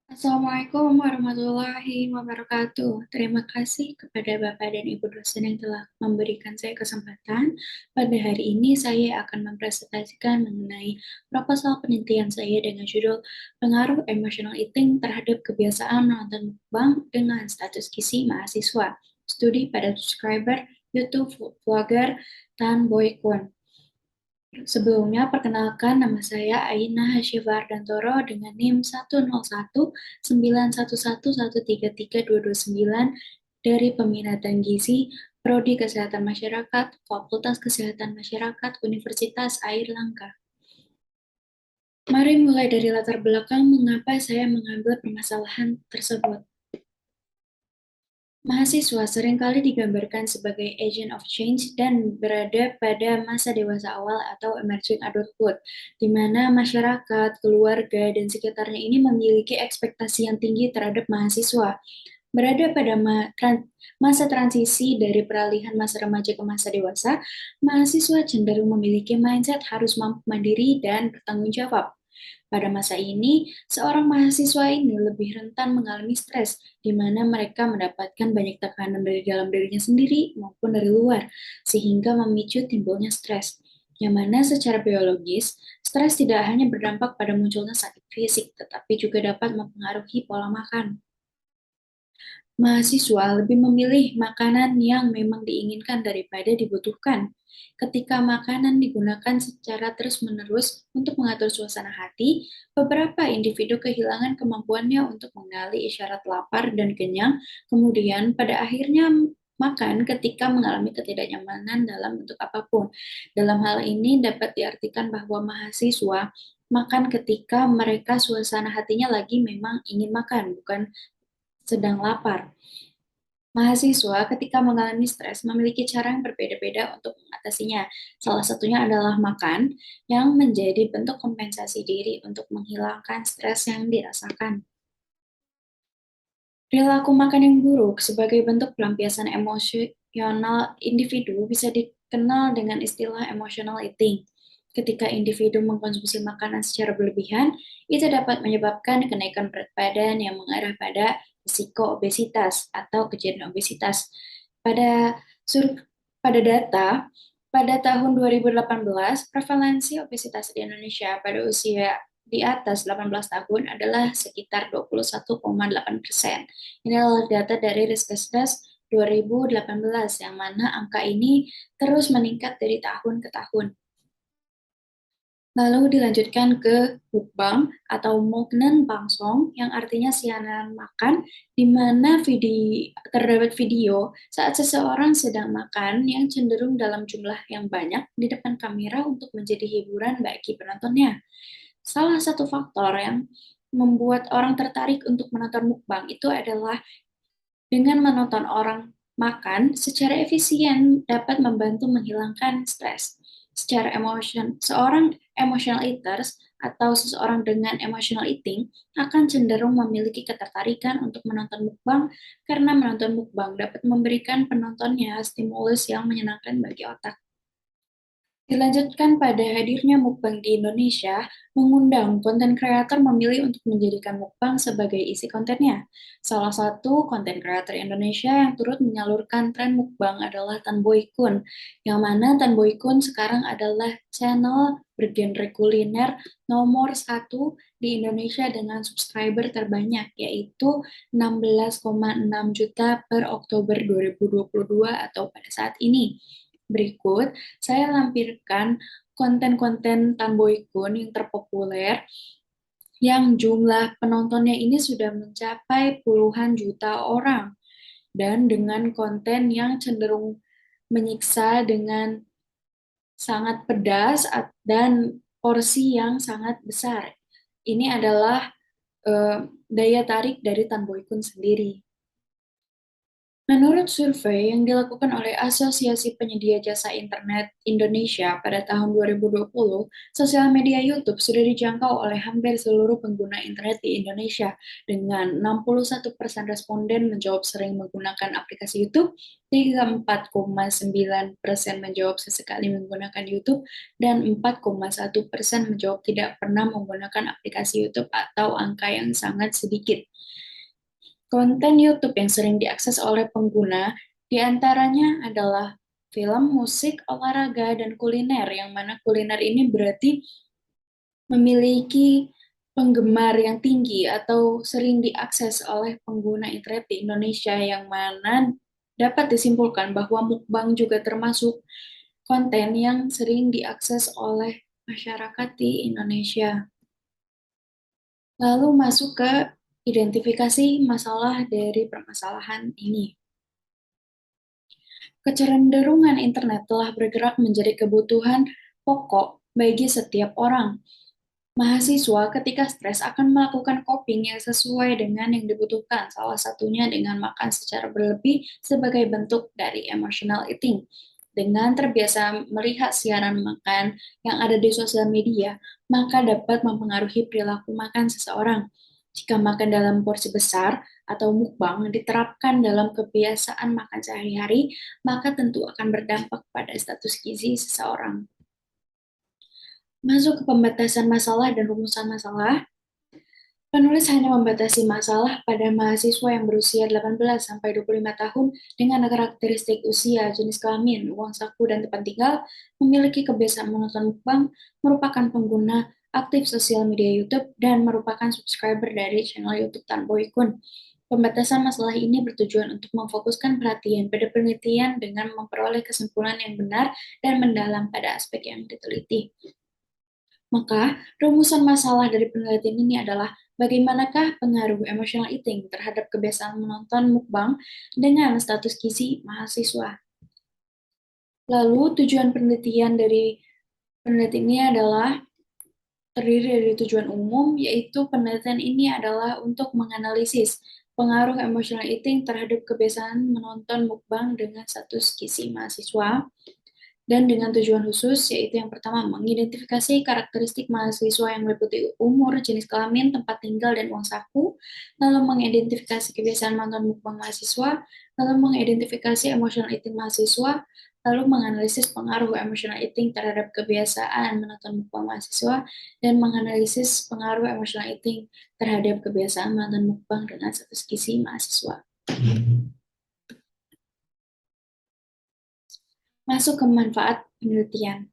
Assalamualaikum warahmatullahi wabarakatuh. Terima kasih kepada Bapak dan Ibu dosen yang telah memberikan saya kesempatan. Pada hari ini saya akan mempresentasikan mengenai proposal penelitian saya dengan judul Pengaruh Emotional Eating terhadap kebiasaan menonton mukbang dengan status gizi mahasiswa. Studi pada subscriber YouTube vlogger Tan Boy Kwon. Sebelumnya, perkenalkan nama saya Aina Hasyiwardantoro dengan NIM 1019111133229 dari Peminatan Gizi, Prodi Kesehatan Masyarakat, Fakultas Kesehatan Masyarakat, Universitas Airlangga. Mari mulai dari latar belakang mengapa saya mengambil permasalahan tersebut. Mahasiswa seringkali digambarkan sebagai agent of change dan berada pada masa dewasa awal atau emerging adulthood, di mana masyarakat, keluarga, dan sekitarnya ini memiliki ekspektasi yang tinggi terhadap mahasiswa. Berada pada masa transisi dari peralihan masa remaja ke masa dewasa, mahasiswa cenderung memiliki mindset harus mampu mandiri dan bertanggung jawab. Pada masa ini, seorang mahasiswa ini lebih rentan mengalami stres, di mana mereka mendapatkan banyak tekanan dari dalam dirinya sendiri maupun dari luar, sehingga memicu timbulnya stres. Yang mana secara biologis, stres tidak hanya berdampak pada munculnya sakit fisik, tetapi juga dapat mempengaruhi pola makan. Mahasiswa lebih memilih makanan yang memang diinginkan daripada dibutuhkan. Ketika makanan digunakan secara terus-menerus untuk mengatur suasana hati, beberapa individu kehilangan kemampuannya untuk mengenali isyarat lapar dan kenyang, kemudian pada akhirnya makan ketika mengalami ketidaknyamanan dalam bentuk apapun. Dalam hal ini dapat diartikan bahwa mahasiswa makan ketika mereka suasana hatinya lagi memang ingin makan, bukan sedang lapar. Mahasiswa ketika mengalami stres memiliki cara yang berbeda-beda untuk mengatasinya. Salah satunya adalah makan, yang menjadi bentuk kompensasi diri untuk menghilangkan stres yang dirasakan. Perilaku makan yang buruk sebagai bentuk pelampiasan emosional individu bisa dikenal dengan istilah emotional eating. Ketika individu mengkonsumsi makanan secara berlebihan, itu dapat menyebabkan kenaikan berat badan yang mengarah pada risiko obesitas atau kejadian obesitas. Pada sur pada data pada tahun 2018, prevalensi obesitas di Indonesia pada usia di atas 18 tahun adalah sekitar 21,8%. Ini adalah data dari Riskesdas 2018, yang mana angka ini terus meningkat dari tahun ke tahun. Lalu dilanjutkan ke mukbang atau muknen bangsong, yang artinya siaran makan, di mana terdapat video saat seseorang sedang makan yang cenderung dalam jumlah yang banyak di depan kamera untuk menjadi hiburan bagi penontonnya. Salah satu faktor yang membuat orang tertarik untuk menonton mukbang itu adalah dengan menonton orang makan secara efisien dapat membantu menghilangkan stres. Secara seorang emotional eaters atau seseorang dengan emotional eating akan cenderung memiliki ketertarikan untuk menonton mukbang karena menonton mukbang dapat memberikan penontonnya stimulus yang menyenangkan bagi otak. Dilanjutkan pada hadirnya mukbang di Indonesia, mengundang konten kreator memilih untuk menjadikan mukbang sebagai isi kontennya. Salah satu konten kreator Indonesia yang turut menyalurkan tren mukbang adalah Tan Boy Kun, yang mana Tan Boy Kun sekarang adalah channel bergenre kuliner nomor satu di Indonesia dengan subscriber terbanyak, yaitu 16,6 juta per Oktober 2022 atau pada saat ini. Berikut, saya lampirkan konten-konten Tan Boy Kun yang terpopuler, yang jumlah penontonnya ini sudah mencapai puluhan juta orang, dan dengan konten yang cenderung menyiksa dengan sangat pedas dan porsi yang sangat besar. Ini adalah daya tarik dari Tan Boy Kun sendiri. Menurut survei yang dilakukan oleh Asosiasi Penyedia Jasa Internet Indonesia pada tahun 2020, sosial media YouTube sudah dijangkau oleh hampir seluruh pengguna internet di Indonesia, dengan 61% responden menjawab sering menggunakan aplikasi YouTube, 34,9% menjawab sesekali menggunakan YouTube, dan 4,1% menjawab tidak pernah menggunakan aplikasi YouTube atau angka yang sangat sedikit. Konten YouTube yang sering diakses oleh pengguna di antaranya adalah film, musik, olahraga, dan kuliner, yang mana kuliner ini berarti memiliki penggemar yang tinggi atau sering diakses oleh pengguna internet di Indonesia, yang mana dapat disimpulkan bahwa mukbang juga termasuk konten yang sering diakses oleh masyarakat di Indonesia. Lalu masuk ke identifikasi masalah dari permasalahan ini. Kecenderungan internet telah bergerak menjadi kebutuhan pokok bagi setiap orang. Mahasiswa ketika stres akan melakukan coping yang sesuai dengan yang dibutuhkan, salah satunya dengan makan secara berlebih sebagai bentuk dari emotional eating. Dengan terbiasa melihat siaran makan yang ada di sosial media, maka dapat mempengaruhi perilaku makan seseorang. Jika makan dalam porsi besar atau mukbang diterapkan dalam kebiasaan makan sehari-hari, maka tentu akan berdampak pada status gizi seseorang. Masuk ke pembatasan masalah dan rumusan masalah, penulis hanya membatasi masalah pada mahasiswa yang berusia 18-25 tahun dengan karakteristik usia, jenis kelamin, uang saku, dan tempat tinggal, memiliki kebiasaan menonton mukbang, merupakan pengguna aktif sosial media YouTube, dan merupakan subscriber dari channel YouTube Tan Boy Kun. Pembatasan masalah ini bertujuan untuk memfokuskan perhatian pada penelitian dengan memperoleh kesimpulan yang benar dan mendalam pada aspek yang diteliti. Maka, rumusan masalah dari penelitian ini adalah bagaimanakah pengaruh emotional eating terhadap kebiasaan menonton mukbang dengan status gizi mahasiswa. Lalu, tujuan penelitian dari penelitian ini adalah terdiri dari tujuan umum, yaitu penelitian ini adalah untuk menganalisis pengaruh emotional eating terhadap kebiasaan menonton mukbang dengan status gizi mahasiswa, dan dengan tujuan khusus, yaitu yang pertama, mengidentifikasi karakteristik mahasiswa yang meliputi umur, jenis kelamin, tempat tinggal, dan uang saku, lalu mengidentifikasi kebiasaan menonton mukbang mahasiswa, lalu mengidentifikasi emotional eating mahasiswa, lalu menganalisis pengaruh emotional eating terhadap kebiasaan menonton mukbang mahasiswa, dan menganalisis pengaruh emotional eating terhadap kebiasaan menonton mukbang dengan status gizi mahasiswa. Masuk ke manfaat penelitian.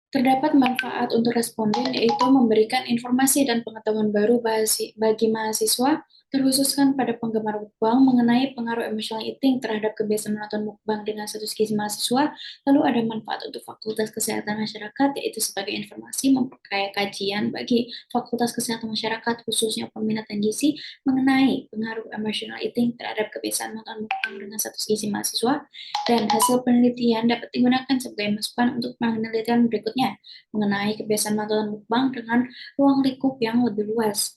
Terdapat manfaat untuk responden, yaitu memberikan informasi dan pengetahuan baru bagi mahasiswa, terkhususkan pada penggemar mukbang mengenai pengaruh emotional eating terhadap kebiasaan menonton mukbang dengan status gizi mahasiswa. Lalu ada manfaat untuk Fakultas Kesehatan Masyarakat, yaitu sebagai informasi memperkaya kajian bagi Fakultas Kesehatan Masyarakat, khususnya peminatan gizi, mengenai pengaruh emotional eating terhadap kebiasaan menonton mukbang dengan status gizi mahasiswa, dan hasil penelitian dapat digunakan sebagai masukan untuk penelitian berikutnya mengenai kebiasaan menonton mukbang dengan ruang lingkup yang lebih luas.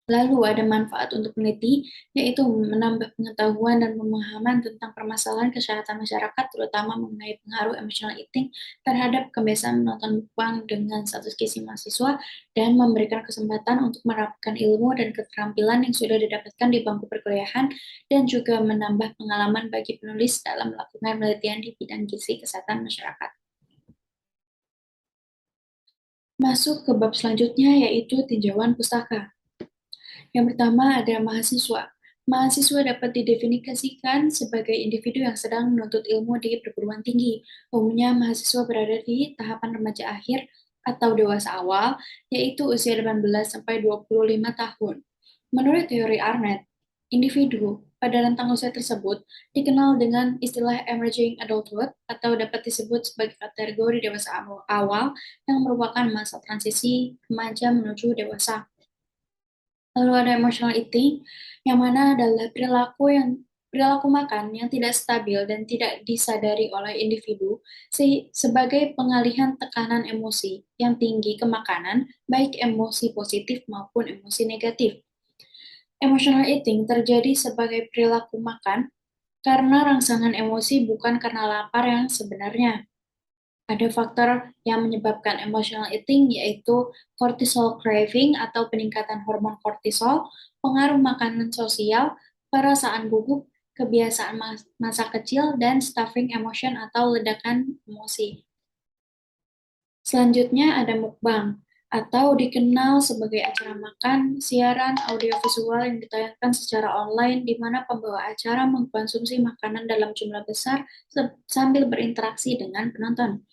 Lalu ada manfaat untuk peneliti, yaitu menambah pengetahuan dan pemahaman tentang permasalahan kesehatan masyarakat, terutama mengenai pengaruh emotional eating terhadap kebiasaan menonton mukbang dengan status gizi mahasiswa, dan memberikan kesempatan untuk menerapkan ilmu dan keterampilan yang sudah didapatkan di bangku perkuliahan, dan juga menambah pengalaman bagi penulis dalam melakukan penelitian di bidang gizi kesehatan masyarakat. Masuk ke bab selanjutnya, yaitu tinjauan pustaka. Yang pertama ada mahasiswa. Mahasiswa dapat didefinisikan sebagai individu yang sedang menuntut ilmu di perguruan tinggi. Umumnya mahasiswa berada di tahapan remaja akhir atau dewasa awal, yaitu usia 18-25 tahun. Menurut teori Arnett, individu pada rentang usia tersebut dikenal dengan istilah emerging adulthood atau dapat disebut sebagai kategori dewasa awal yang merupakan masa transisi remaja menuju dewasa. Lalu ada emotional eating, yang mana adalah perilaku makan yang tidak stabil dan tidak disadari oleh individu sebagai pengalihan tekanan emosi yang tinggi ke makanan, baik emosi positif maupun emosi negatif. Emotional eating terjadi sebagai perilaku makan karena rangsangan emosi bukan karena lapar yang sebenarnya. Ada faktor yang menyebabkan emotional eating yaitu cortisol craving atau peningkatan hormon kortisol, pengaruh makanan sosial, perasaan gugup, kebiasaan masa kecil, dan stuffing emotion atau ledakan emosi. Selanjutnya ada mukbang, atau dikenal sebagai acara makan, siaran audiovisual yang ditayangkan secara online di mana pembawa acara mengkonsumsi makanan dalam jumlah besar sambil berinteraksi dengan penonton.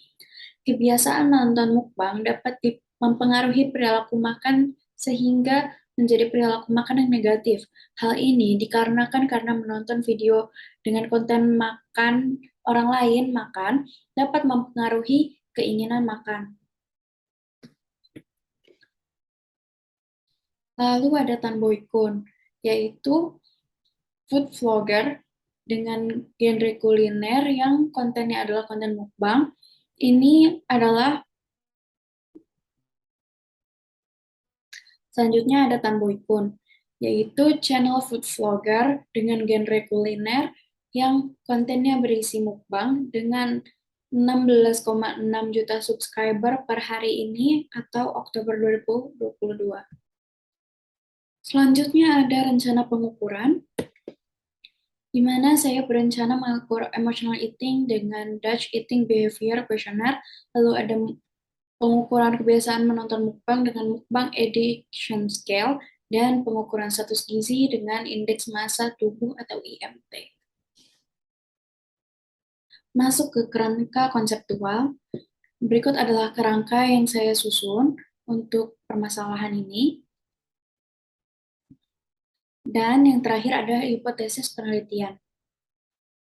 Kebiasaan nonton mukbang dapat mempengaruhi perilaku makan sehingga menjadi perilaku makan yang negatif. Hal ini dikarenakan karena menonton video dengan konten makan orang lain makan dapat mempengaruhi keinginan makan. Lalu ada Tan Boy Kun, yaitu food vlogger dengan genre kuliner yang kontennya adalah konten mukbang. Ini adalah Selanjutnya ada Tan Boy Kun, yaitu channel food vlogger dengan genre kuliner yang kontennya berisi mukbang dengan 16,6 juta subscriber per hari ini atau Oktober 2022. Selanjutnya ada rencana pengukuran, di mana saya berencana mengukur emotional eating dengan Dutch Eating Behavior Questionnaire, lalu ada pengukuran kebiasaan menonton mukbang dengan mukbang addiction scale, dan pengukuran status gizi dengan indeks massa tubuh atau IMT. Masuk ke kerangka konseptual, berikut adalah kerangka yang saya susun untuk permasalahan ini. Dan yang terakhir ada hipotesis penelitian.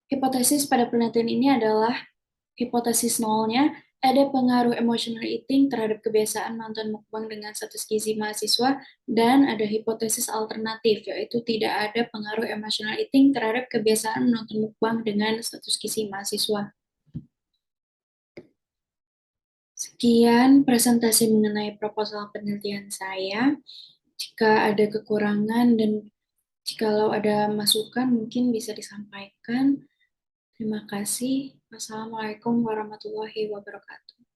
Hipotesis pada penelitian ini adalah hipotesis nolnya, ada pengaruh emotional eating terhadap kebiasaan nonton mukbang dengan status gizi mahasiswa, dan ada hipotesis alternatif, yaitu tidak ada pengaruh emotional eating terhadap kebiasaan menonton mukbang dengan status gizi mahasiswa. Sekian presentasi mengenai proposal penelitian saya. Jika ada kekurangan dan jikalau ada masukan mungkin bisa disampaikan. Terima kasih. Wassalamualaikum warahmatullahi wabarakatuh.